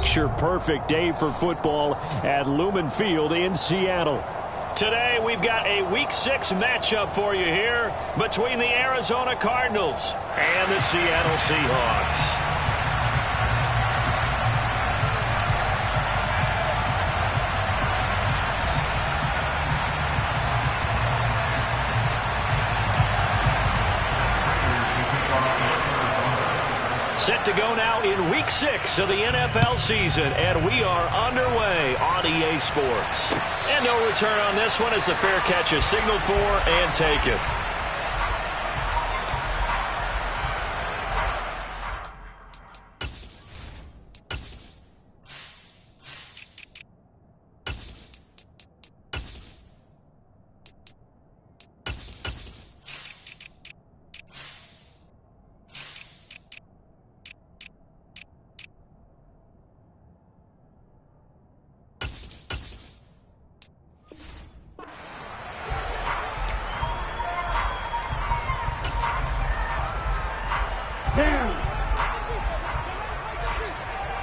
picture-perfect day for football at Lumen Field in Seattle. Today, we've got a Week 6 matchup for you here between the Arizona Cardinals and the Seattle Seahawks. Set to go now in Week 6 of the NFL season, and we are underway on EA Sports. And no return on this one as the fair catch is signaled for and taken.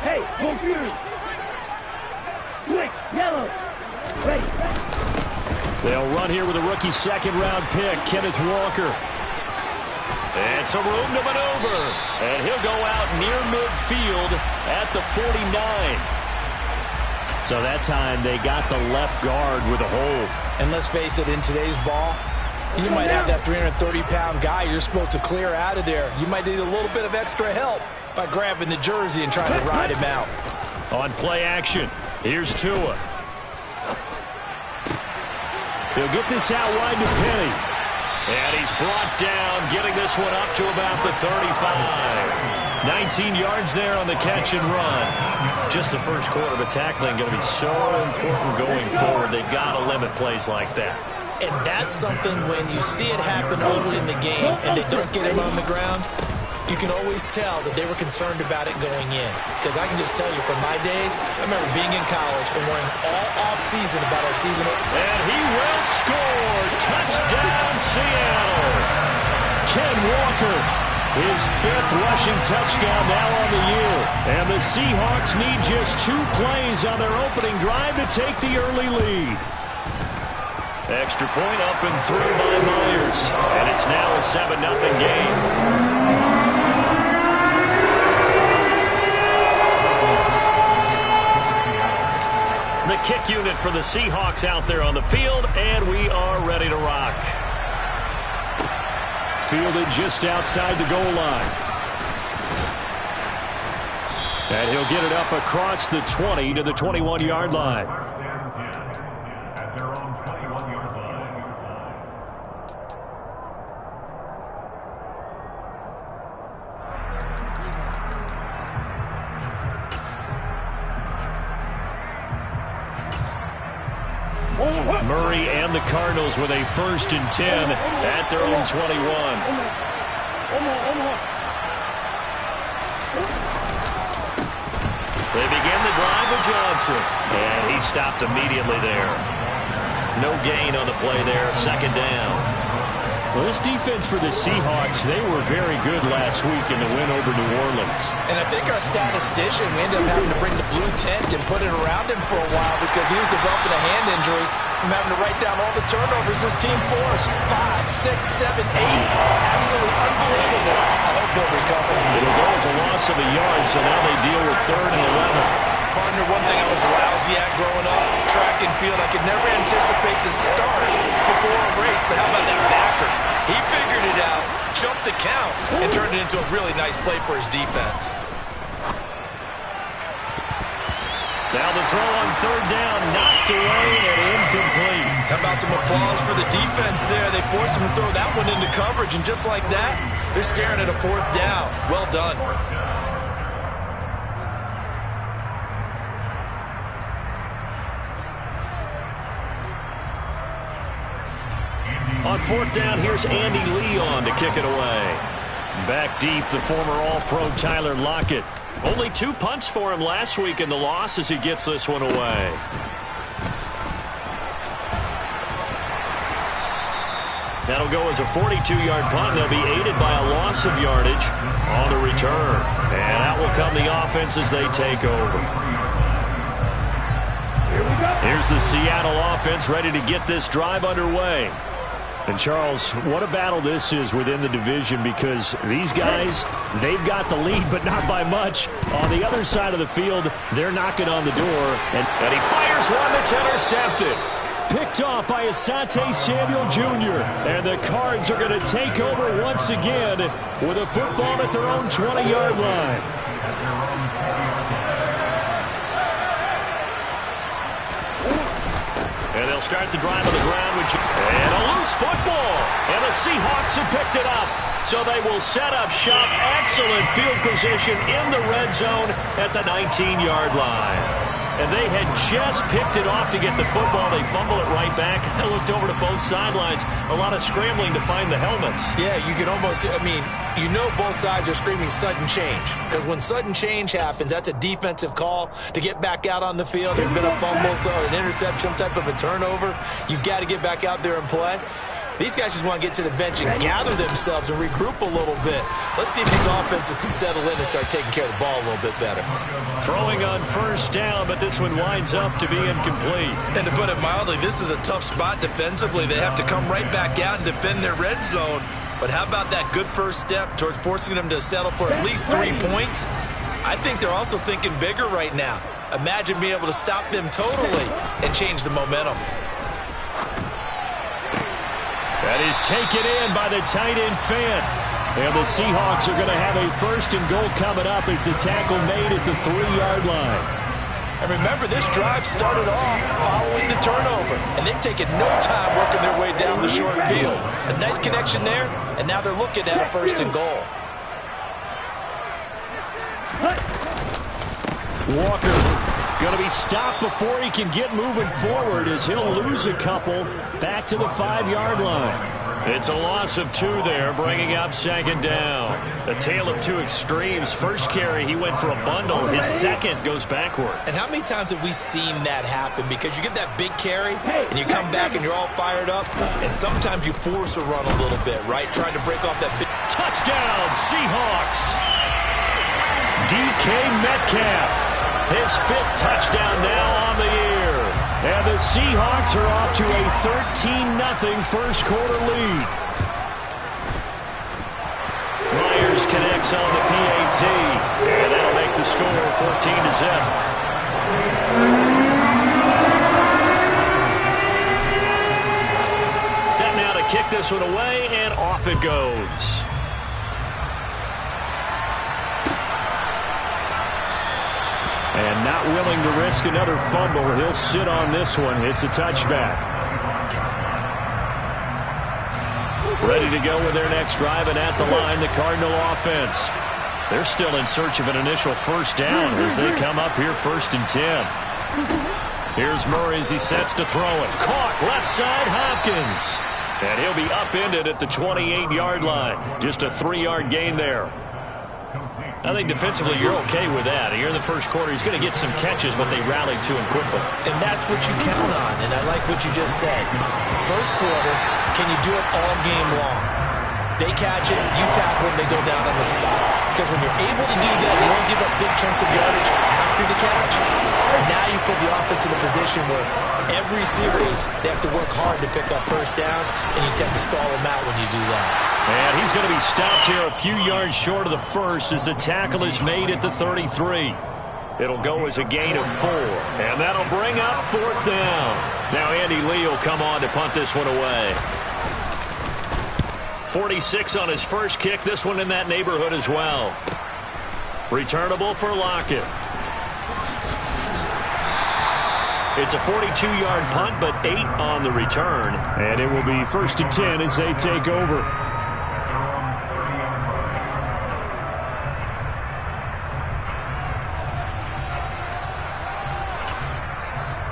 Hey, confused. Quick, yellow. Wait. They'll run here with a rookie second-round pick, Kenneth Walker. And some room to maneuver. And he'll go out near midfield at the 49. So that time they got the left guard with a hold. And let's face it, in today's ball, you might have that 330-pound guy you're supposed to clear out of there. You might need a little bit of extra help by grabbing the jersey and trying to ride him out. On play action, here's Tua. He'll get this out wide to Penny. And he's brought down, getting this one up to about the 35. 19 yards there on the catch and run. Just the first quarter of the tackling going to be so important going forward. They've got to limit plays like that. And that's something when you see it happen early in the game and they don't get him on the ground, you can always tell that they were concerned about it going in. Because I can just tell you from my days, I remember being in college and worrying all off-season about our seasonal. And he will score. Touchdown, Seattle. Ken Walker, his 5th rushing touchdown now on the year. And the Seahawks need just 2 plays on their opening drive to take the early lead. Extra point up and through by Myers. And it's now a 7-0 game. The kick unit for the Seahawks out there on the field, and we are ready to rock. Fielded just outside the goal line. And he'll get it up across the 20 to the 21-yard line. Murray and the Cardinals with a 1st and 10 at their own 21. They begin the drive with Johnson, and he stopped immediately there. No gain on the play there, 2nd down. Well, this defense for the Seahawks, they were very good last week in the win over New Orleans. And I think our statistician, we ended up having to bring the blue tent and put it around him for a while because he was developing a hand injury from having to write down all the turnovers this team forced. 5, 6, 7, 8. Absolutely unbelievable. I hope he'll recover. It'll go as a loss of a yard, so now they deal with 3rd and 11. Partner, one thing I was lousy at growing up, track and field, I could never anticipate the start before a race, but how about that backer? He figured it out, jumped the count, and turned it into a really nice play for his defense. Now the throw on 3rd down, knocked away and incomplete. How about some applause for the defense there? They forced him to throw that one into coverage, and just like that, they're staring at a 4th down. Well done. On 4th down, here's Andy Leon to kick it away. Back deep, the former All-Pro Tyler Lockett. Only 2 punts for him last week in the loss as he gets this one away. That'll go as a 42-yard punt. They'll be aided by a loss of yardage on the return. And out will come the offense as they take over. Here's the Seattle offense ready to get this drive underway. And, Charles, what a battle this is within the division, because these guys, they've got the lead, but not by much. On the other side of the field, they're knocking on the door. And he fires one that's intercepted. Picked off by Asante Samuel Jr. And the Cards are going to take over once again with a football at their own 20-yard line. And they'll start the drive on the ground and a loose football. And the Seahawks have picked it up. So they will set up shop. Excellent field position in the red zone at the 19-yard line. And they had just picked it off to get the football. They fumble it right back. I looked over to both sidelines. A lot of scrambling to find the helmets. Yeah, you can almost, you know both sides are screaming sudden change. Because when sudden change happens, that's a defensive call to get back out on the field. There's been a fumble, so an interception, some type of a turnover. You've got to get back out there and play. These guys just want to get to the bench and gather themselves and regroup a little bit. Let's see if these offenses can settle in and start taking care of the ball a little bit better. Throwing on first down, but this one winds up to be incomplete. And to put it mildly, this is a tough spot defensively. They have to come right back out and defend their red zone. But how about that good first step towards forcing them to settle for at least 3 points? I think they're also thinking bigger right now. Imagine being able to stop them totally and change the momentum. That is taken in by the tight end Fant. And the Seahawks are going to have a first and goal coming up as the tackle made at the 3-yard line. And remember, this drive started off following the turnover. And they've taken no time working their way down the short field. A nice connection there, and now they're looking at a first and goal. Walker going to be stopped before he can get moving forward as he'll lose a couple back to the 5-yard line. It's a loss of 2 there, bringing up second down. A tale of two extremes. First carry, he went for a bundle. His second goes backward. And how many times have we seen that happen? Because you get that big carry, and you come back and you're all fired up, and sometimes you force a run a little bit, right? Trying to break off that big... Touchdown, Seahawks! DK Metcalf. His 5th touchdown now on the year. And the Seahawks are off to a 13-0 first quarter lead. Myers connects on the PAT. And that'll make the score 14-0. Set now to kick this one away, and off it goes. And not willing to risk another fumble. He'll sit on this one. It's a touchback. Ready to go with their next drive, and at the line, the Cardinal offense. They're still in search of an initial first down as they come up here 1st and 10. Here's Murray as he sets to throw it. Caught left side, Hopkins. And he'll be upended at the 28-yard line. Just a 3-yard gain there. I think defensively you're okay with that. Here in the first quarter, he's going to get some catches, but they rallied to him quickly. And that's what you count on, and I like what you just said. First quarter, can you do it all game long? They catch it, you tackle them, they go down on the spot. Because when you're able to do that, they don't give up big chunks of yardage after the catch. Now you put the offense in a position where every series they have to work hard to pick up first downs, and you tend to stall them out when you do that. And he's going to be stopped here a few yards short of the first as the tackle is made at the 33. It'll go as a gain of 4, and that'll bring up 4th down. Now Andy Lee will come on to punt this one away. 46 on his first kick, this one in that neighborhood as well. Returnable for Lockett. It's a 42-yard punt, but 8 on the return. And it will be 1st and 10 as they take over.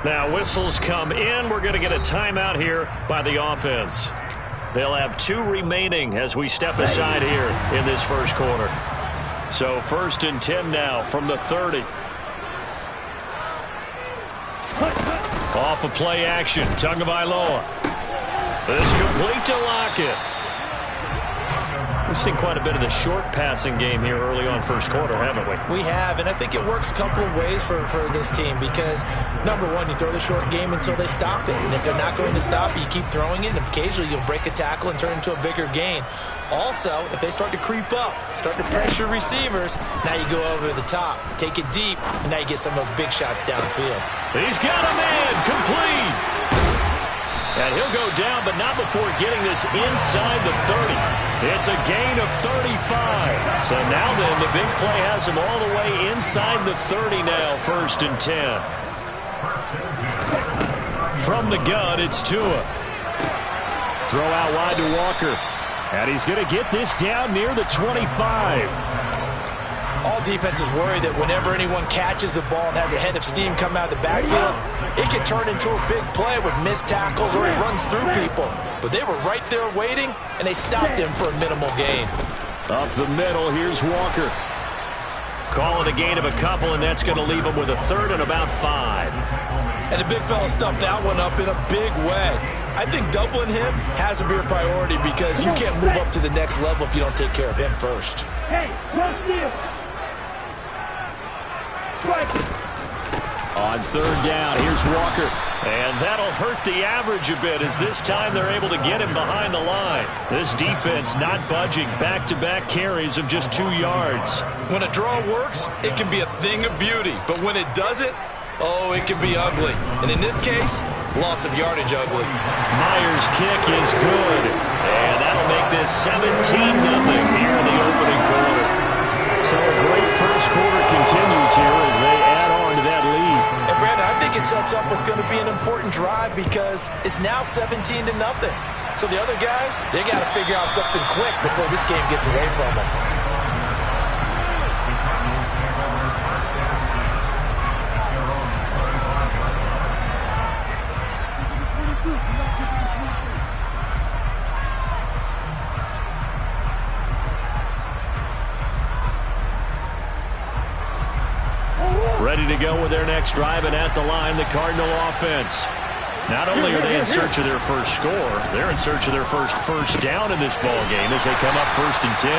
Now whistles come in. We're going to get a timeout here by the offense. They'll have 2 remaining as we step aside here in this first quarter. So 1st and 10 now from the 30. Off of play action, Tagovailoa. This complete to Lockett. We've seen quite a bit of the short passing game here early on first quarter, haven't we? We have, and I think it works a couple of ways for this team because, number one, you throw the short game until they stop it. And if they're not going to stop it, you keep throwing it, and occasionally you'll break a tackle and turn it into a bigger gain. Also, if they start to creep up, start to pressure receivers, now you go over the top, take it deep, and now you get some of those big shots downfield. He's got a man, complete. And he'll go down, but not before getting this inside the 30. It's a gain of 35. So now then, the big play has him all the way inside the 30 now, 1st and 10. From the gun, it's Tua. Throw out wide to Walker. And he's going to get this down near the 25. All defenses worry that whenever anyone catches the ball and has a head of steam come out of the backfield, it can turn into a big play with missed tackles or he runs through people. But they were right there waiting, and they stopped him for a minimal gain. Up the middle, here's Walker. Call it a gain of a couple, and that's going to leave him with a 3rd and about 5. And the big fella stuffed that one up in a big way. I think doubling him has to be a priority because you can't move up to the next level if you don't take care of him first. Hey, run deal. On 3rd down, here's Walker. And that'll hurt the average a bit as this time they're able to get him behind the line. This defense not budging. Back-to-back carries of just 2 yards. When a draw works, it can be a thing of beauty. But when it doesn't, oh, it can be ugly. And in this case, loss of yardage ugly. Myers' kick is good. And that'll make this 17-0 here in the opening quarter. So a great first quarter continues here as they add on to that lead. And Brandon, I think it sets up what's going to be an important drive because it's now 17-0. So the other guys, they got to figure out something quick before this game gets away from them. Ready to go with their next drive, and at the line, the Cardinal offense. Not only are they in search of their first score, they're in search of their first down in this ball game as they come up 1st and 10.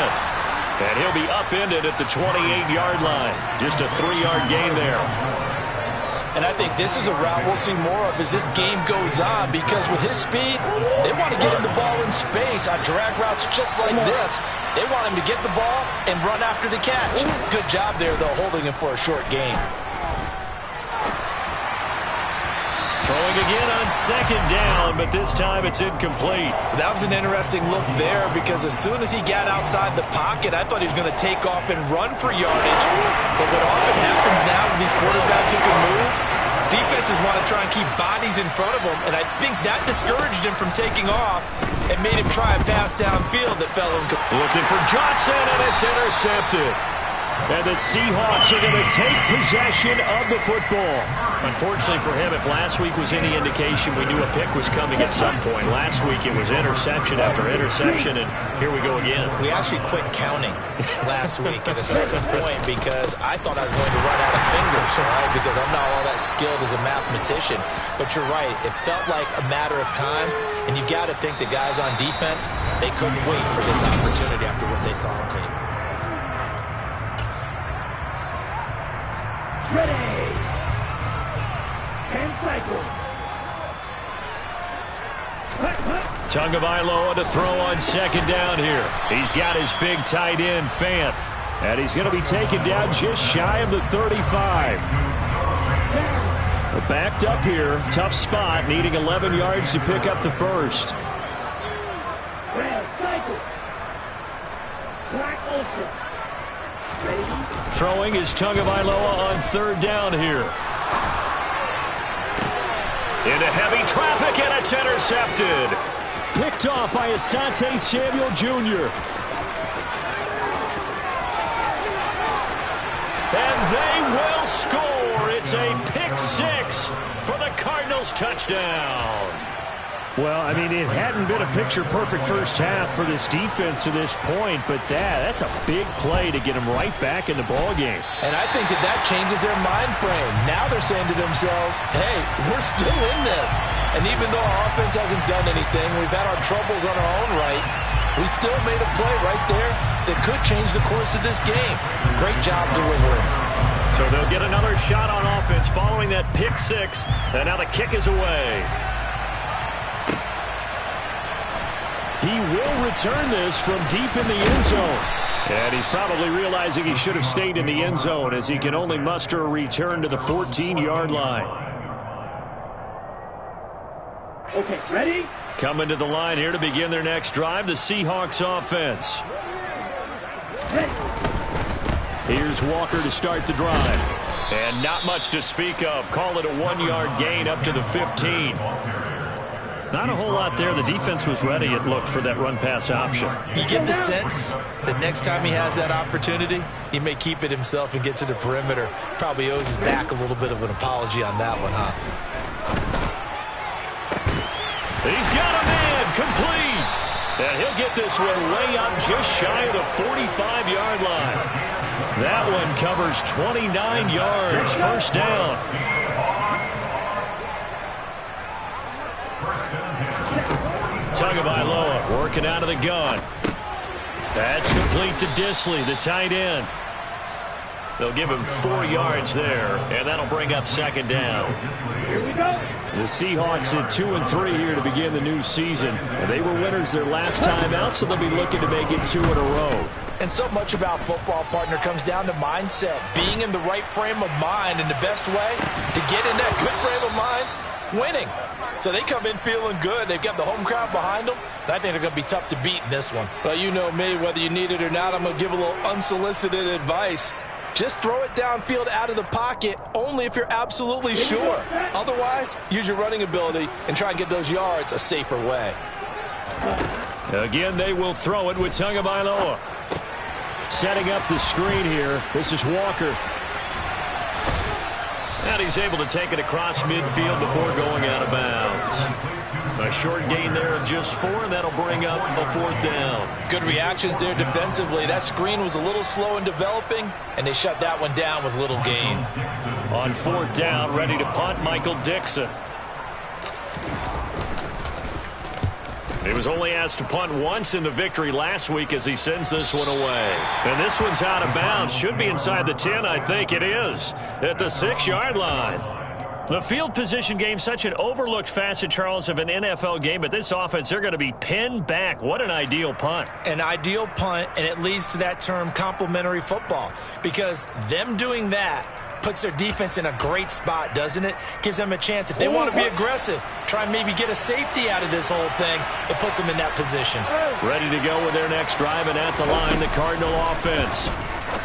And he'll be upended at the 28-yard line. Just a 3-yard gain there. And I think this is a route we'll see more of as this game goes on because with his speed, they want to get him the ball in space on drag routes just like this. They want him to get the ball and run after the catch. Good job there, though, holding him for a short gain. Throwing again on 2nd down, but this time it's incomplete. That was an interesting look there because as soon as he got outside the pocket, I thought he was going to take off and run for yardage. But what often happens now with these quarterbacks who can move, defenses want to try and keep bodies in front of them, and I think that discouraged him from taking off and made him try a pass downfield that fell incomplete. Looking for Johnson, and it's intercepted. And the Seahawks are going to take possession of the football. Unfortunately for him, if last week was any indication, we knew a pick was coming at some point. Last week it was interception after interception, and here we go again. We actually quit counting last week at a certain point because I thought I was going to run out of fingers, all right, because I'm not all that skilled as a mathematician. But you're right. It felt like a matter of time, and you got to think the guys on defense, they couldn't wait for this opportunity after what they saw on tape. Ready. 10 cycles. Tagovailoa to throw on 2nd down here. He's got his big tight end, Fant. And he's going to be taken down just shy of the 35. But backed up here, tough spot, needing 11 yards to pick up the first. Red cycle. Black ultra. Throwing is Tagovailoa on 3rd down here. Into heavy traffic, and it's intercepted. Picked off by Asante Samuel Jr. And they will score. It's a pick 6 for the Cardinals touchdown. Well, I mean, it hadn't been a picture-perfect first half for this defense to this point, but that's a big play to get them right back in the ballgame. And I think that changes their mind frame. Now they're saying to themselves, hey, we're still in this. And even though our offense hasn't done anything, we've had our troubles on our own right, We still made a play right there that could change the course of this game. Great job delivering. So they'll get another shot on offense following that pick six. And now the kick is away. He will return this from deep in the end zone. And he's probably realizing he should have stayed in the end zone as he can only muster a return to the 14-yard line. Okay, ready? Coming to the line here to begin their next drive, the Seahawks offense. Here's Walker to start the drive. And not much to speak of. Call it a 1-yard gain up to the 15. Not a whole lot there. The defense was ready, it looked, for that run-pass option. You get the sense that next time he has that opportunity, he may keep it himself and get to the perimeter. Probably owes his back a little bit of an apology on that one, huh? He's got a man complete. And he'll get this one way up just shy of the 45-yard line. That one covers 29 yards. First down. Tagovailoa working out of the gun. That's complete to Disley, the tight end. They'll give him 4 yards there, and that'll bring up second down. Here we go. The Seahawks at 2-3 here to begin the new season. They were winners their last time out, so they'll be looking to make it 2 in a row. And so much about football, partner, comes down to mindset. Being in the right frame of mind, and the best way to get in that good frame of mind, winning. So they come in feeling good. They've got the home crowd behind them. And I think they're going to be tough to beat in this one. Well, you know me, whether you need it or not, I'm going to give a little unsolicited advice. Just throw it downfield out of the pocket only if you're absolutely sure. Otherwise, use your running ability and try and get those yards a safer way. Again, they will throw it with Tagovailoa. Setting up the screen here. This is Walker. And he's able to take it across midfield before going out of bounds. A short gain there of just 4, and that'll bring up a 4th down. Good reactions there defensively. That screen was a little slow in developing, and they shut that one down with little gain. On 4th down, ready to punt, Michael Dixon. He was only asked to punt once in the victory last week as he sends this one away. And this one's out of bounds. Should be inside the 10, I think it is. At the 6-yard line. The field position game, such an overlooked facet, Charles, of an NFL game. But this offense, they're going to be pinned back. What an ideal punt. An ideal punt, and it leads to that term complementary football. Because them doing that puts their defense in a great spot, doesn't it? Gives them a chance. If they want to be aggressive, try and maybe get a safety out of this whole thing, it puts them in that position. Ready to go with their next drive, and at the line, the Cardinal offense.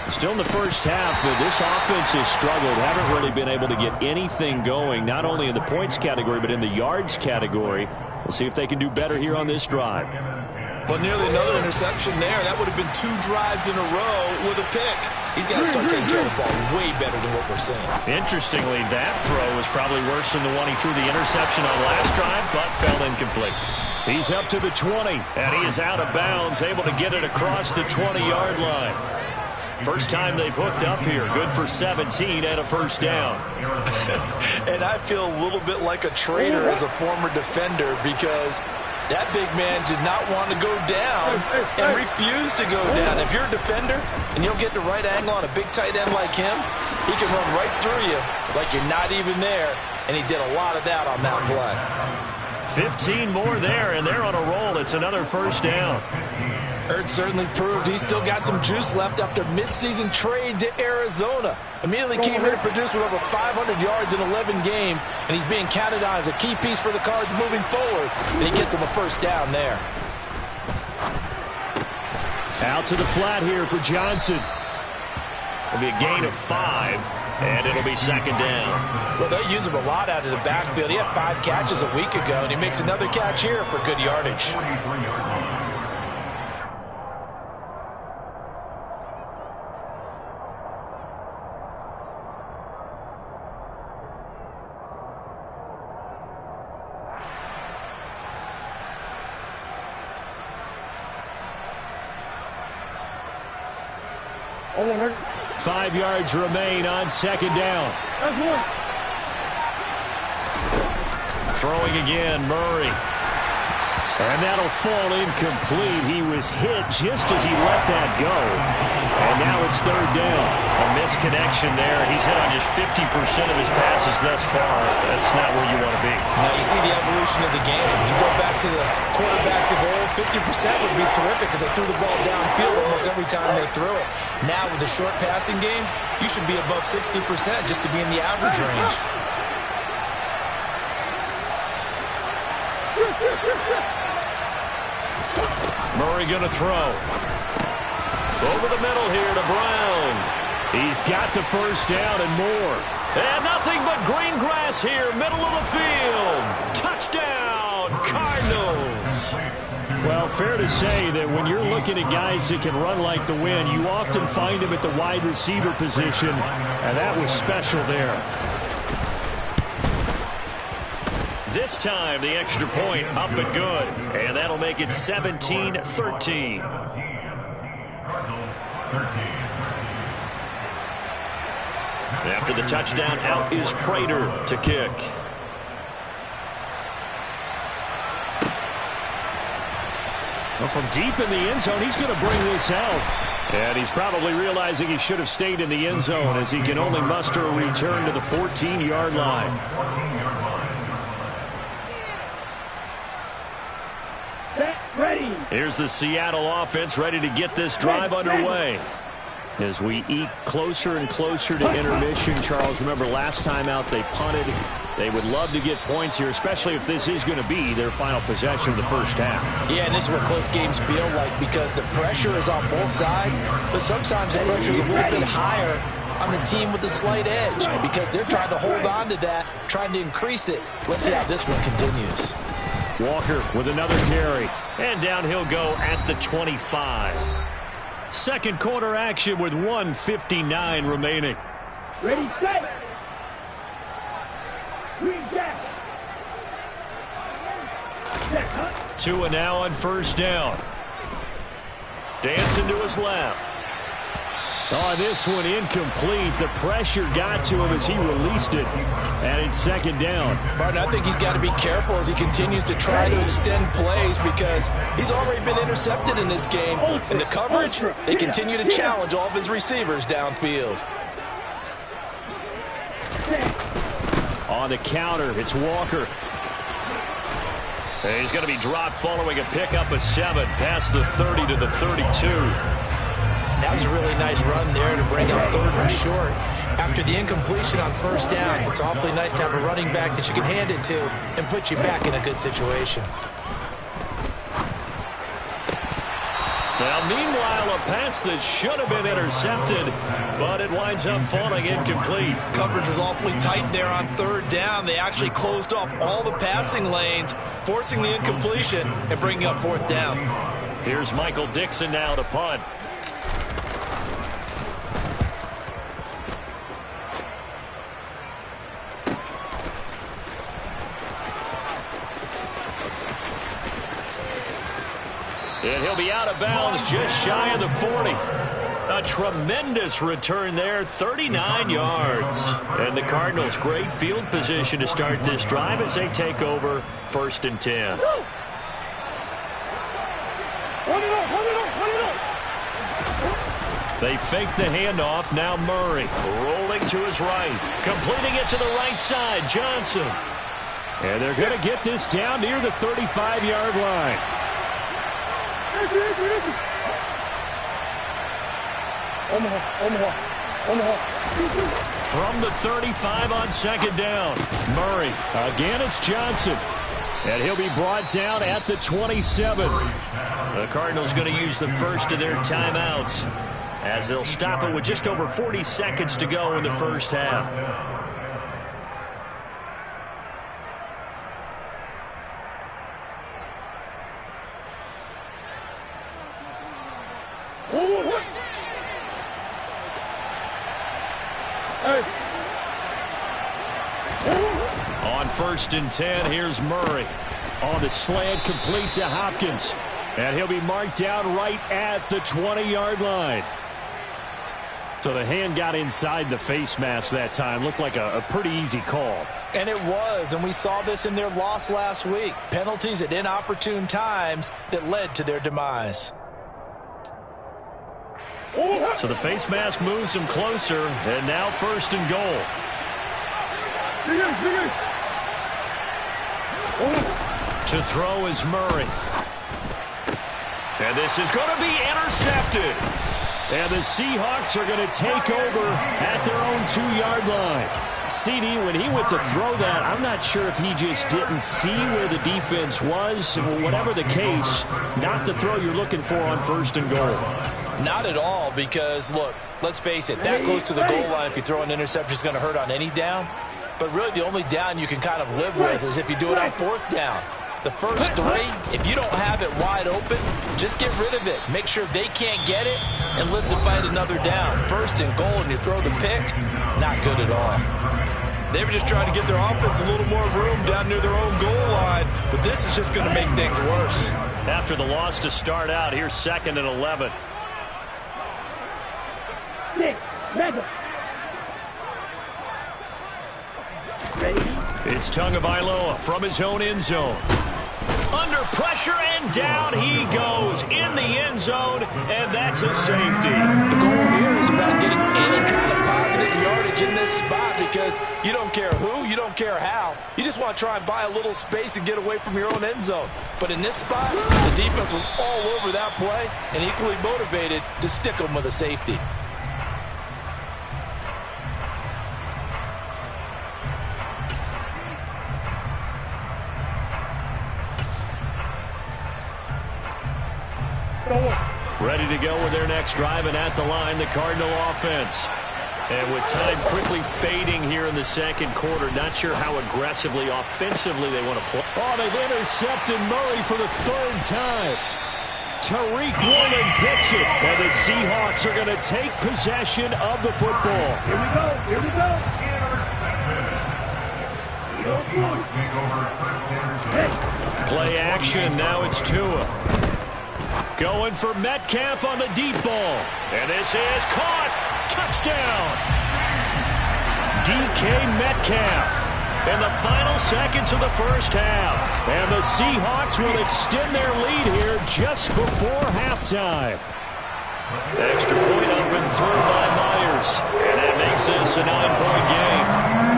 Still in the first half, but this offense has struggled. Haven't really been able to get anything going, not only in the points category, but in the yards category. We'll see if they can do better here on this drive. Well, nearly another interception there. That would have been 2 drives in a row with a pick. He's got to start taking care of the ball way better than what we're seeing. Interestingly, that throw was probably worse than the one he threw the interception on last drive, but fell incomplete. He's up to the 20, and he is out of bounds, able to get it across the 20-yard line. First time they've hooked up here. Good for 17 and a first down. And I feel a little bit like a traitor as a former defender because that big man did not want to go down and refused to go down. If you're a defender and you'll get the right angle on a big tight end like him, he can run right through you like you're not even there, and he did a lot of that on that play. 15 more there, and they're on a roll. It's another first down. Ertz certainly proved he's still got some juice left after midseason trade to Arizona. Immediately came in and produced with over 500 yards in 11 games, and he's being counted on as a key piece for the Cards moving forward, and he gets him a first down there. Out to the flat here for Johnson. It'll be a gain of 5, and it'll be second down. Well, they use him a lot out of the backfield. He had 5 catches a week ago, and he makes another catch here for good yardage. Over. 5 yards remain on second down. That's one. Throwing again, Murray. And that'll fall incomplete. He was hit just as he let that go. And now it's third down. A misconnection there. He's hit on just 50% of his passes thus far. That's not where you want to be. Now you see the evolution of the game. You go back to the quarterbacks of old, 50% would be terrific because they threw the ball downfield almost every time they threw it. Now with the short passing game, you should be above 60% just to be in the average range. Murray going to throw. Over the middle here to Brown. He's got the first down and more. And nothing but green grass here, middle of the field. Touchdown, Cardinals. Well, fair to say that when you're looking at guys that can run like the wind, you often find them at the wide receiver position, and that was special there. This time, the extra point up and good. And that'll make it 17-13. After the touchdown, out is Prater to kick. Well, from deep in the end zone, he's going to bring this out. And he's probably realizing he should have stayed in the end zone as he can only muster a return to the 14-yard line. Here's the Seattle offense ready to get this drive underway. As we eke closer and closer to intermission, Charles, remember last time out they punted. They would love to get points here, especially if this is going to be their final possession of the first half. Yeah, and this is what close games feel like because the pressure is on both sides, but sometimes the pressure is a little bit higher on the team with the slight edge because they're trying to hold on to that, trying to increase it. Let's see how this one continues. Walker with another carry. And down he'll go at the 25. Second quarter action with 1:59 remaining. Ready, set. Green jack. Tua now on first down. Dancing to his left. Oh, this one incomplete. The pressure got to him as he released it. And it's second down. Martin, I think he's got to be careful as he continues to try to extend plays because he's already been intercepted in this game. And the coverage, they continue to challenge all of his receivers downfield. On the counter, it's Walker. And he's going to be dropped following a pickup of 7 past the 30 to the 32. That was a really nice run there to bring up third and short. After the incompletion on first down, it's awfully nice to have a running back that you can hand it to and put you back in a good situation. Now, meanwhile, a pass that should have been intercepted, but it winds up falling incomplete. Coverage was awfully tight there on third down. They actually closed off all the passing lanes, forcing the incompletion and bringing up fourth down. Here's Michael Dixon now to punt. And he'll be out of bounds just shy of the 40. A tremendous return there, 39 yards. And the Cardinals, great field position to start this drive as they take over first and 10. They fake the handoff. Now Murray rolling to his right. Completing it to the right side. Johnson. And they're going to get this down near the 35-yard line. From the 35 on second down. Murray. Again, it's Johnson. And he'll be brought down at the 27. The Cardinals going to use the first of their timeouts as they'll stop it with just over 40 seconds to go in the first half. On first and 10, here's Murray. On the slant, complete to Hopkins. And he'll be marked down right at the 20-yard line. So the hand got inside the face mask that time. Looked like a pretty easy call. And it was, and we saw this in their loss last week. Penalties at inopportune times that led to their demise. So the face mask moves him closer, and now 1st and goal. To throw is Murray. And this is going to be intercepted. And the Seahawks are going to take over at their own 2-yard line. CD, when he went to throw that, I'm not sure if he just didn't see where the defense was. Whatever the case, not the throw you're looking for on 1st and goal. Not at all, because, look, let's face it, that goes to the goal line. If you throw an interception, it's going to hurt on any down. But really, the only down you can kind of live with is if you do it on 4th down. The first 3, if you don't have it wide open, just get rid of it. Make sure they can't get it and live to fight another down. 1st and goal, and you throw the pick, not good at all. They were just trying to give their offense a little more room down near their own goal line, but this is just going to make things worse. After the loss to start out, here's 2nd and 11. 6, 7. Ready? It's Tagovailoa from his own end zone. Under pressure, and down he goes in the end zone, and that's a safety. The goal here is about getting any kind of positive yardage in this spot, because you don't care who, you don't care how. You just want to try and buy a little space and get away from your own end zone. But in this spot, the defense was all over that play and equally motivated to stick them with a safety. Ready to go with their next drive, and at the line, the Cardinal offense. And with time quickly fading here in the 2nd quarter, not sure how aggressively, offensively they want to play. Oh, they've intercepted Murray for the 3rd time. Tariq Woolen picks it, and the Seahawks are going to take possession of the football. Here we go. Here we go. Play action. Now it's Tua. Going for Metcalf on the deep ball. And this is caught. Touchdown. DK Metcalf. In the final seconds of the 1st half. And the Seahawks will extend their lead here just before halftime. Extra point up and through by Myers. And that makes this a 9-point game.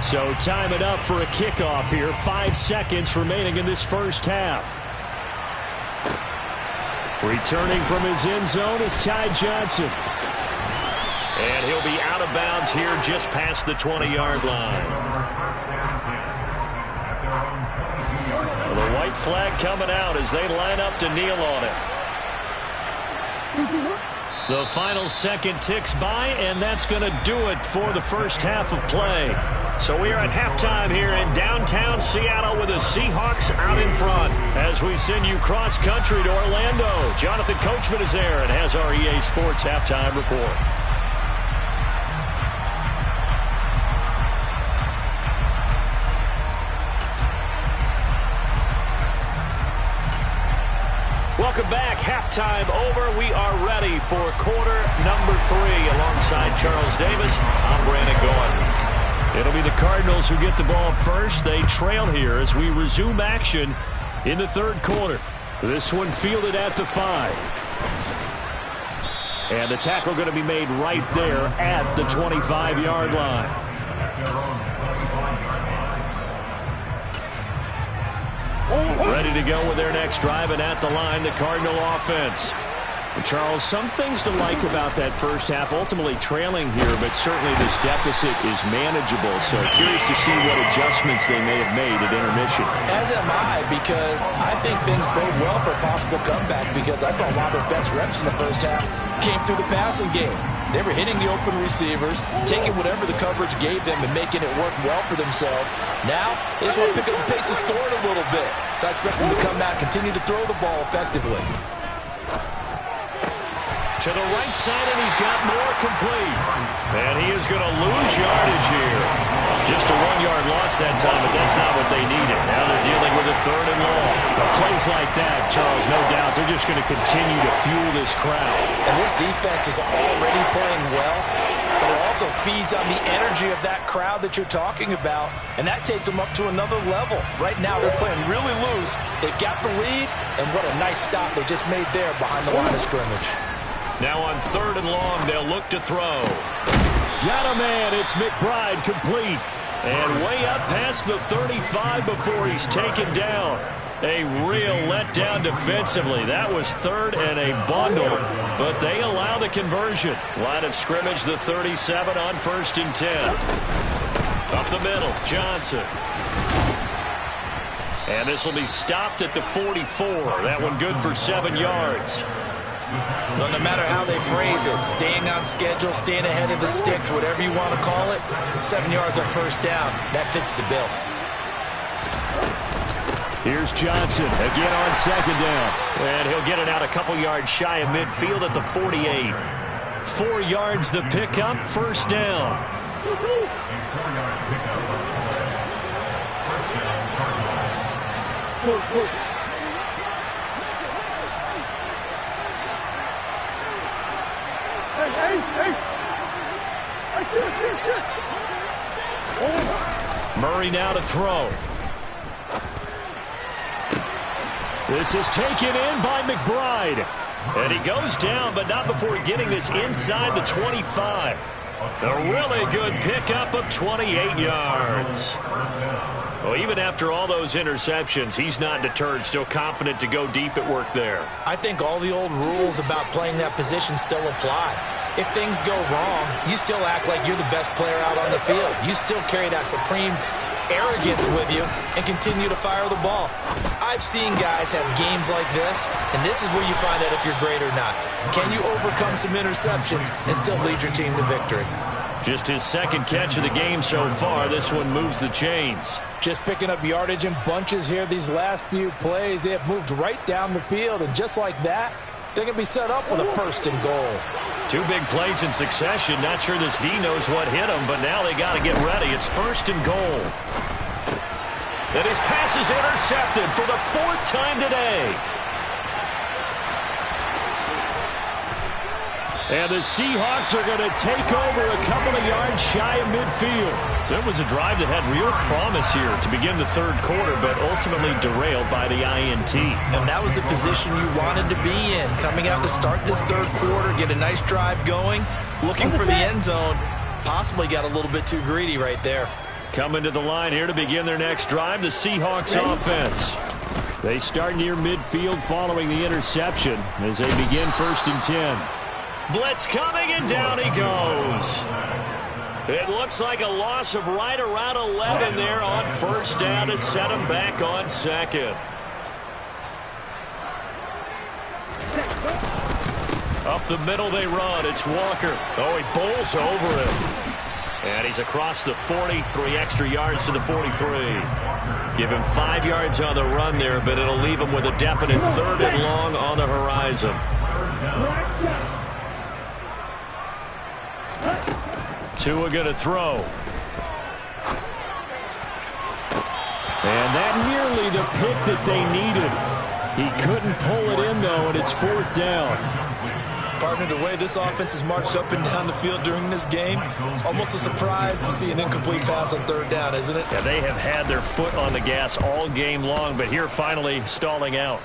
So time it up for a kickoff here. 5 seconds remaining in this 1st half. Returning from his end zone is Ty Johnson. And he'll be out of bounds here just past the 20-yard line. Well, the white flag coming out as they line up to kneel on it. The final second ticks by, and that's going to do it for the 1st half of play. So we are at halftime here in downtown Seattle with the Seahawks out in front. As we send you cross-country to Orlando, Jonathan Coachman is there and has our EA Sports halftime report. Welcome back. Halftime over. We are ready for quarter number 3. Alongside Charles Davis, I'm Brandon Gordon. It'll be the Cardinals who get the ball first. They trail here as we resume action in the 3rd quarter. This one fielded at the 5. And the tackle going to be made right there at the 25-yard line. Ready to go with their next drive, and at the line, the Cardinal offense. And Charles, some things to like about that 1st half, ultimately trailing here, but certainly this deficit is manageable. So curious to see what adjustments they may have made at intermission. As am I, because I think things bode well for a possible comeback, because I thought one of their best reps in the 1st half came through the passing game. They were hitting the open receivers, taking whatever the coverage gave them and making it work well for themselves. Now, they just want to pick up the pace of scoring a little bit. So I expect them to come out and continue to throw the ball effectively. To the right side, and he's got more complete. And he is going to lose yardage here. Just a 1-yard loss that time, but that's not what they needed. Now they're dealing with a 3rd and long. Plays like that, Charles, no doubt, they're just going to continue to fuel this crowd. And this defense is already playing well, but it also feeds on the energy of that crowd that you're talking about, and that takes them up to another level. Right now, they're playing really loose. They've got the lead, and what a nice stop they just made there behind the line of scrimmage. Now on 3rd and long, they'll look to throw. Got a man. It's McBride, complete. And way up past the 35 before he's taken down. A real letdown defensively. That was 3rd and a bundle, but they allow the conversion. Line of scrimmage, the 37 on 1st and 10. Up the middle, Johnson. And this will be stopped at the 44. That one good for 7 yards. Well, no matter how they phrase it, staying on schedule, staying ahead of the sticks, whatever you want to call it, 7 yards on 1st down. That fits the bill. Here's Johnson again on 2nd down. And he'll get it out a couple yards shy of midfield at the 48. 4 yards the pickup, 1st down. Push. Murray now to throw. This is taken in by McBride. And he goes down, but not before getting this inside the 25. A really good pickup of 28 yards. Well, even after all those interceptions, he's not deterred, still confident to go deep at work there. I think all the old rules about playing that position still apply. If things go wrong, you still act like you're the best player out on the field. You still carry that supreme arrogance with you and continue to fire the ball. I've seen guys have games like this, and this is where you find out if you're great or not. Can you overcome some interceptions and still lead your team to victory? Just his 2nd catch of the game so far. This one moves the chains. Just picking up yardage in bunches here these last few plays. They have moved right down the field, and just like that, they're going to be set up with a 1st and goal. 2 big plays in succession. Not sure this D knows what hit him, but now they got to get ready. It's 1st and goal. And his pass is intercepted for the 4th time today. And the Seahawks are going to take over a couple of yards shy of midfield. So it was a drive that had real promise here to begin the 3rd quarter, but ultimately derailed by the INT. And that was the position you wanted to be in. Coming out to start this 3rd quarter, get a nice drive going, looking for the end zone. Possibly got a little bit too greedy right there. Coming to the line here to begin their next drive, the Seahawks offense. They start near midfield following the interception as they begin 1st and 10. Blitz coming, and down he goes. It looks like a loss of right around 11 there on 1st down to set him back on 2nd. Up the middle they run. It's Walker. Oh, he bowls over it. And he's across the 40, 3 extra yards to the 43. Give him 5 yards on the run there, but it'll leave him with a definite 3rd and long on the horizon. Tua going to throw. And that nearly the pick that they needed. He couldn't pull it in, though, and it's 4th down. Partner, the way this offense has marched up and down the field during this game, it's almost a surprise to see an incomplete pass on 3rd down, isn't it? Yeah, they have had their foot on the gas all game long, but here finally stalling out.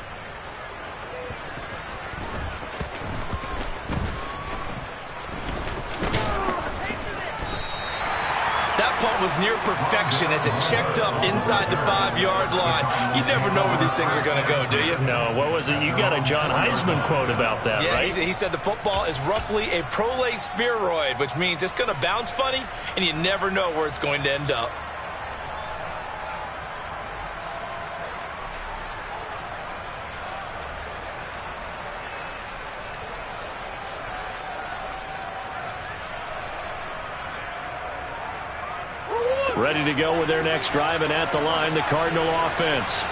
Punt was near perfection as it checked up inside the 5-yard line. You never know where these things are going to go, do you? No, what was it? You got a John Heisman quote about that, yeah, right? He said the football is roughly a prolate spheroid, which means it's going to bounce funny, and you never know where it's going to end up. Ready to go with their next drive, and at the line, the Cardinal offense.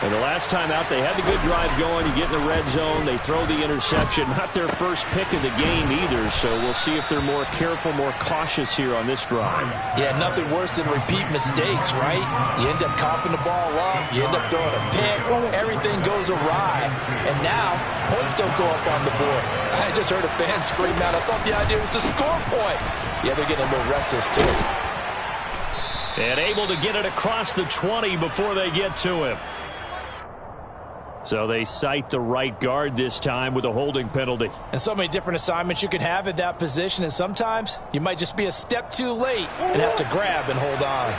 And the last time out, they had the good drive going. You get in the red zone, they throw the interception. Not their first pick of the game either, so we'll see if they're more careful, more cautious here on this drive. Yeah, nothing worse than repeat mistakes, right? You end up coughing the ball up, you end up throwing a pick, everything goes awry. And now, points don't go up on the board. I just heard a fan scream out, I thought the idea was to score points. Yeah, they're getting a little restless too. And able to get it across the 20 before they get to him. So they cite the right guard this time with a holding penalty. And so many different assignments you could have at that position, and sometimes you might just be a step too late and have to grab and hold on.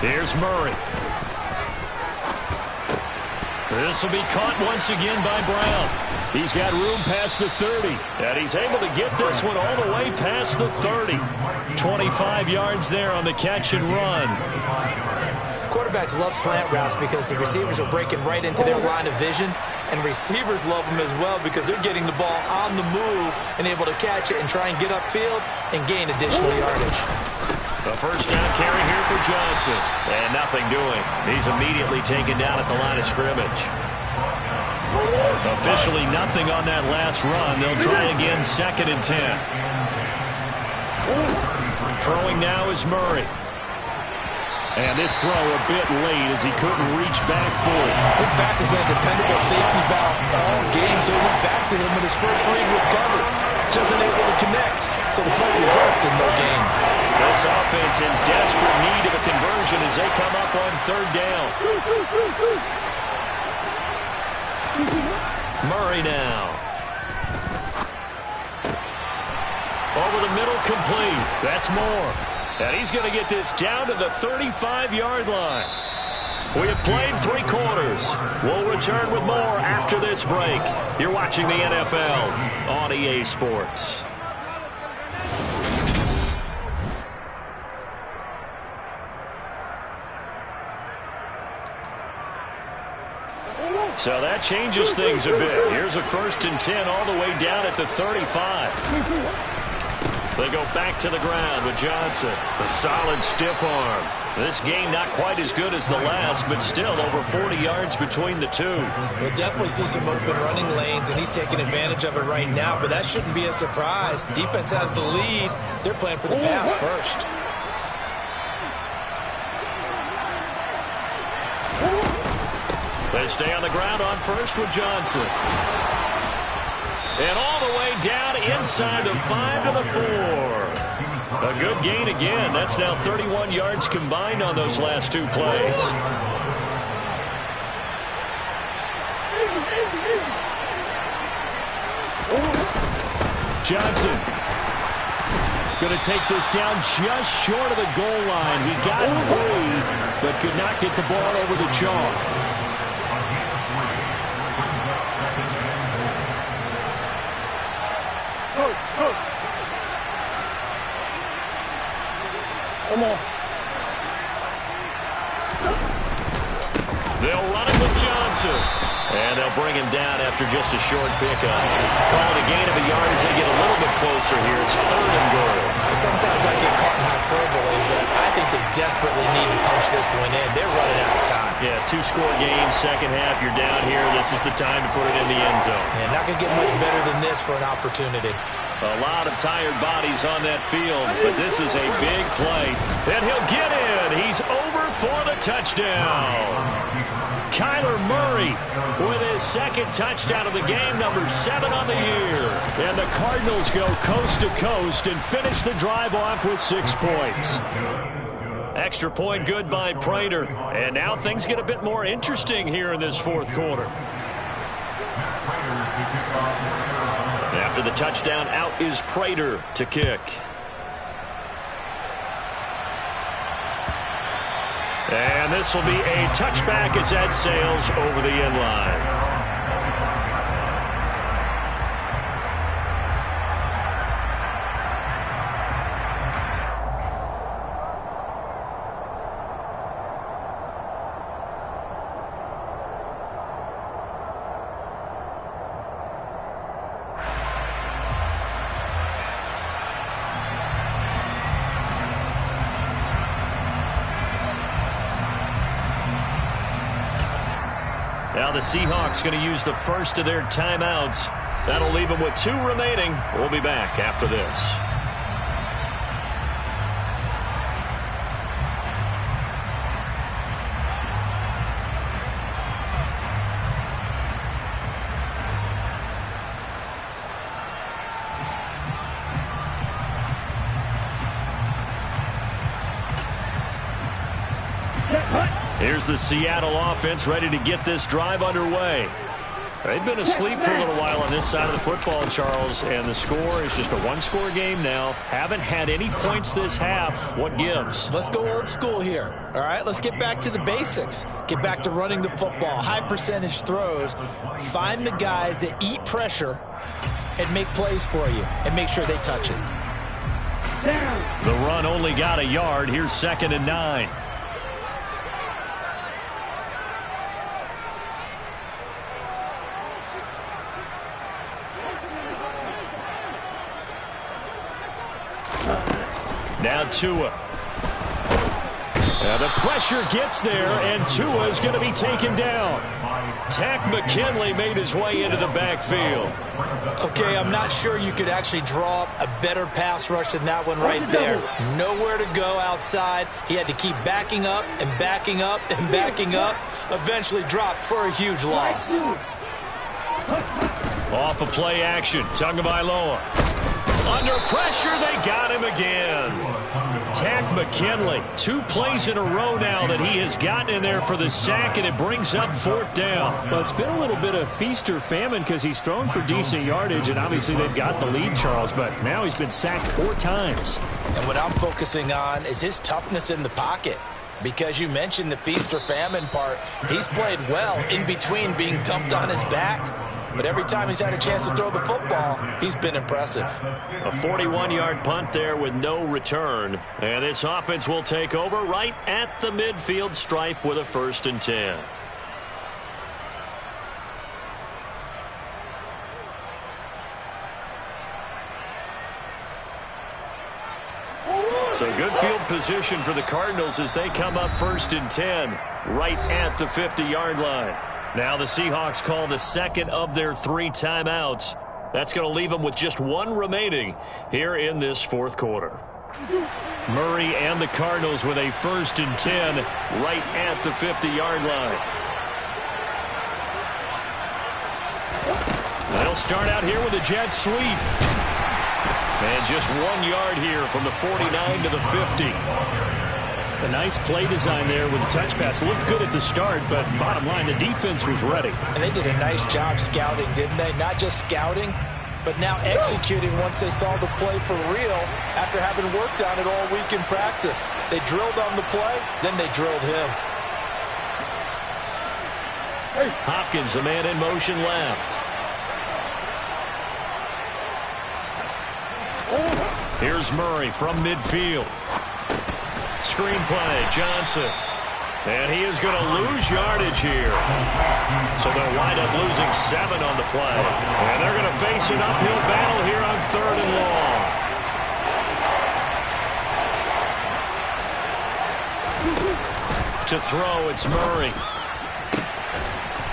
Here's Murray. This will be caught once again by Brown. He's got room past the 30, and he's able to get this one all the way past the 30. 25 yards there on the catch and run. Quarterbacks love slant routes because the receivers are breaking right into their line of vision, and receivers love them as well because they're getting the ball on the move and able to catch it and try and get upfield and gain additional yardage. A first down carry here for Johnson, and nothing doing. He's immediately taken down at the line of scrimmage. Officially nothing on that last run. They'll try again, 2nd and 10. Throwing now is Murray. And this throw a bit late as he couldn't reach back for it. His back has been a dependable safety valve all game, so he went back to him when his first read was covered. Just unable to connect, so the play results in no gain. This offense in desperate need of a conversion as they come up on 3rd down. Murray now. Over the middle, complete. That's Moore. And he's going to get this down to the 35-yard line. We have played 3 quarters. We'll return with more after this break. You're watching the NFL on EA Sports. So that changes things a bit. Here's a 1st and 10 all the way down at the 35. They go back to the ground with Johnson. A solid stiff arm. This game not quite as good as the last, but still over 40 yards between the two. We'll definitely see some open running lanes, and he's taking advantage of it right now, but that shouldn't be a surprise. Defense has the lead. They're playing for the pass first. They stay on the ground on first with Johnson. And all the way down inside the 5 to the 4. A good gain again. That's now 31 yards combined on those last 2 plays. Johnson going to take this down just short of the goal line. He got 3, but could not get the ball over the chalk. Come on. They'll run it with Johnson. And they'll bring him down after just a short pickup. Call it a gain of a yard as they get a little bit closer here. It's 3rd and goal. Sometimes I get caught in hyperbole, but I think they desperately need to punch this one in. They're running out of time. Yeah, 2-score game, second half. You're down here. This is the time to put it in the end zone. Yeah, not going to get much better than this for an opportunity. A lot of tired bodies on that field, but this is a big play. And he'll get in. He's over for the touchdown. Kyler Murray with his 2nd touchdown of the game, number 7 on the year. And the Cardinals go coast to coast and finish the drive off with 6 points. Extra point good by Prater. And now things get a bit more interesting here in this 4th quarter. After the touchdown, out is Prater to kick. And this will be a touchback as that sails over the end line. Now the Seahawks going to use the first of their timeouts. That'll leave them with 2 remaining. We'll be back after this. Here's the Seattle offense ready to get this drive underway. They've been asleep for a little while on this side of the football, Charles, and the score is just a one-score game now. Haven't had any points this half. What gives? Let's go old school here. All right, let's get back to the basics. Get back to running the football, high percentage throws. Find the guys that eat pressure and make plays for you and make sure they touch it. The run only got a yard. Here's 2nd and 9. Now Tua. Now the pressure gets there, and Tua is going to be taken down. Takk McKinley made his way into the backfield. Okay, I'm not sure you could actually draw up a better pass rush than that one right there. Nowhere to go outside. He had to keep backing up and backing up and backing up. Eventually dropped for a huge loss. Off of play action, Tagovailoa. Under pressure, they got him again. Takk McKinley, 2 plays in a row now that he has gotten in there for the sack, and it brings up 4th down. Well, it's been a little bit of feast or famine because he's thrown for decent yardage, and obviously they've got the lead, Charles, but now he's been sacked 4 times. And what I'm focusing on is his toughness in the pocket. Because you mentioned the feast or famine part, he's played well in between being dumped on his back. But every time he's had a chance to throw the football, he's been impressive. A 41-yard punt there with no return. And this offense will take over right at the midfield stripe with a 1st and 10. So good field position for the Cardinals as they come up 1st and 10 right at the 50-yard line. Now the Seahawks call the 2nd of their 3 timeouts. That's going to leave them with just 1 remaining here in this 4th quarter. Murray and the Cardinals with a 1st and 10 right at the 50-yard line. They'll start out here with a jet sweep. And just 1 yard here from the 49 to the 50. A nice play design there with the touch pass. Looked good at the start, but bottom line, the defense was ready. And they did a nice job scouting, didn't they? Not just scouting, but now executing once they saw the play for real after having worked on it all week in practice. They drilled on the play, then they drilled him. Hopkins, a man in motion left. Here's Murray from midfield. Screen play, Johnson. And he is going to lose yardage here. So they'll wind up losing 7 on the play. And they're going to face an uphill battle here on 3rd and long. To throw, it's Murray.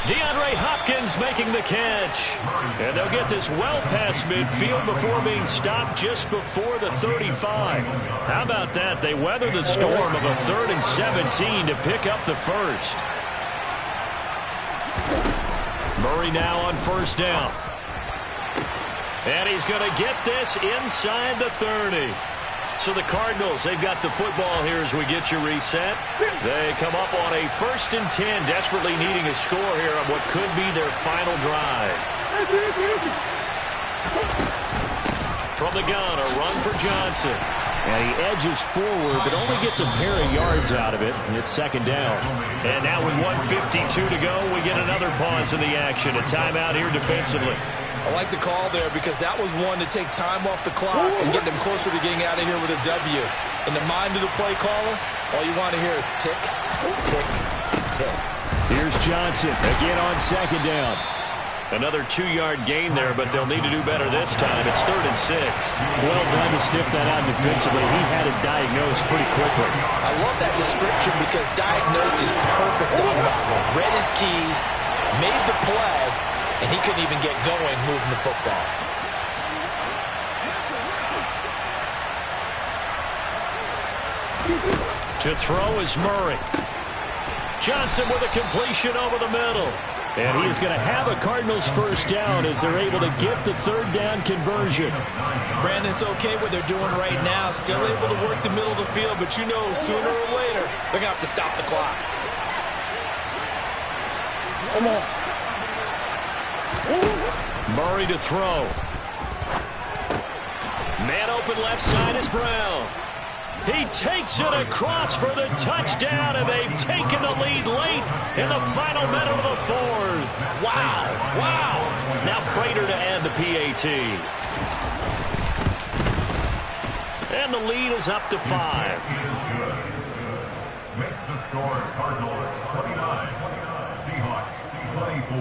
DeAndre Hopkins making the catch. And they'll get this well past midfield before being stopped just before the 35. How about that? They weather the storm of a 3rd and 17 to pick up the 1st. Murray now on 1st down. And he's going to get this inside the 30. So the Cardinals, they've got the football here as we get you reset. They come up on a 1st and 10, desperately needing a score here on what could be their final drive. From the gun, a run for Johnson. And he edges forward, but only gets a pair of yards out of it. And it's 2nd down. And now with 1:52 to go, we get another pause in the action. A timeout here defensively. I like the call there because that was one to take time off the clock and get them closer to getting out of here with a W. In the mind of the play caller, all you want to hear is tick, tick, tick. Here's Johnson again on 2nd down. Another 2-yard gain there, but they'll need to do better this time. It's 3rd and 6. Well done to sniff that out defensively. He had it diagnosed pretty quickly. I love that description because diagnosed is perfect on that one. Read his keys, made the play, and he couldn't even get going moving the football. To throw is Murray. Johnson with a completion over the middle. And he is going to have a Cardinals first down as they're able to get the third down conversion. Brandon, it's okay what they're doing right now. Still able to work the middle of the field, but you know sooner or later they're going to have to stop the clock. Murray to throw. Man open left side is Brown. He takes it across for the touchdown, and they've taken the lead late in the final minute of the fourth. Wow, wow. Now Prater to add the PAT. And the lead is up to 5. Makes the score Cardinals 29, Seahawks 24.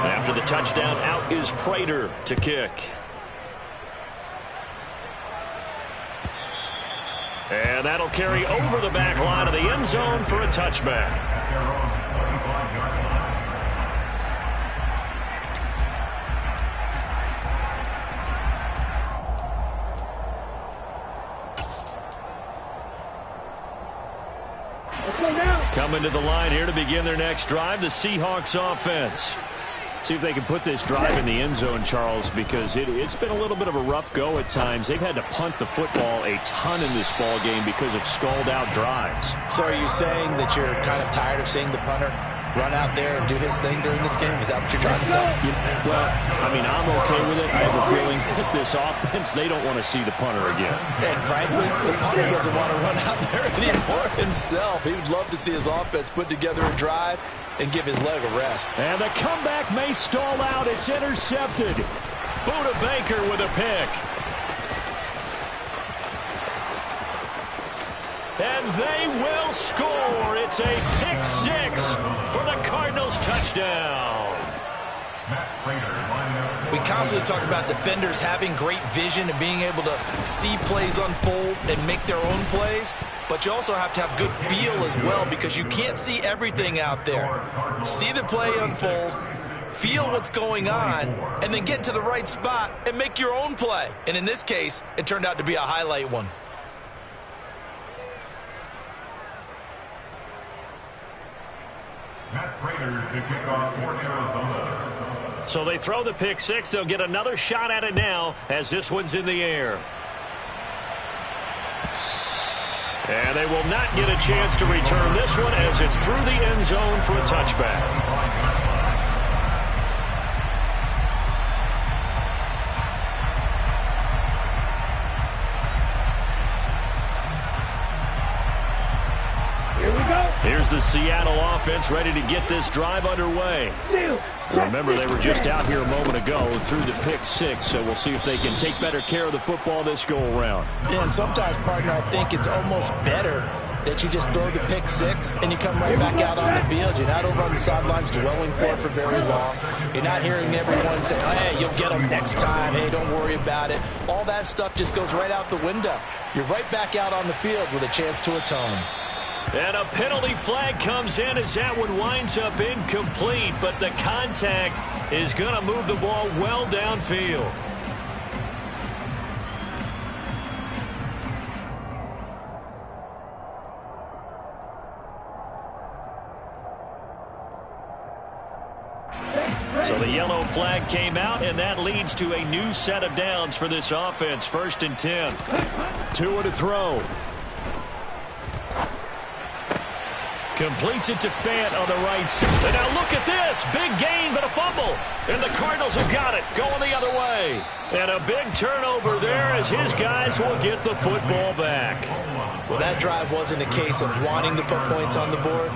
After the touchdown, out is Prater to kick. And that'll carry over the back line of the end zone for a touchback. Coming to the line here to begin their next drive, the Seahawks offense. See if they can put this drive in the end zone, Charles, because it's been a little bit of a rough go at times. They've had to punt the football a ton in this ball game because of stalled-out drives. So are you saying that you're kind of tired of seeing the punter run out there and do his thing during this game? Is that what you're trying to say? Well, I mean, I'm okay with it. I have a feeling that this offense, they don't want to see the punter again. And frankly, the punter doesn't want to run out there anymore himself. He would love to see his offense put together a drive and give his leg a rest. And the comeback may stall out. It's intercepted. Buda Baker with a pick. And they will score. It's a pick 6 for the Cardinals touchdown. We constantly talk about defenders having great vision and being able to see plays unfold and make their own plays. But you also have to have good feel as well, because you can't see everything out there. See the play unfold, feel what's going on, and then get to the right spot and make your own play. And in this case, it turned out to be a highlight one. Matt Prater to kick off for Arizona. So they throw the pick 6. They'll get another shot at it now as this one's in the air. And they will not get a chance to return this one as it's through the end zone for a touchback. Here's the Seattle offense ready to get this drive underway. Remember, they were just out here a moment ago through the pick 6, so we'll see if they can take better care of the football this go-around. Yeah, and sometimes, partner, I think it's almost better that you just throw the pick 6 and you come right back out on the field. You're not over on the sidelines dwelling for it for very long. You're not hearing everyone say, oh, hey, you'll get them next time. Hey, don't worry about it. All that stuff just goes right out the window. You're right back out on the field with a chance to atone. And a penalty flag comes in as that one winds up incomplete, but the contact is going to move the ball well downfield. So the yellow flag came out, and that leads to a new set of downs for this offense. 1st and 10. Tua to throw. Completes it to Fant on the right side. And now look at this. Big gain, but a fumble. And the Cardinals have got it. Going the other way. And a big turnover there as his guys will get the football back. Well, that drive wasn't a case of wanting to put points on the board.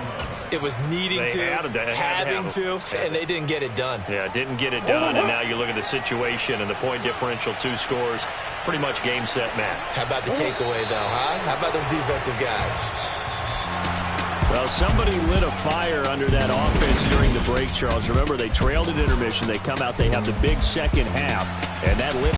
It was needing having to, and they didn't get it done. Yeah, didn't get it done, and now you look at the situation and the point differential, 2 scores, pretty much game, set, match. How about the takeaway, though, huh? How about those defensive guys? Well, somebody lit a fire under that offense during the break, Charles. Remember, they trailed at intermission. They come out, they have the big second half, and that lit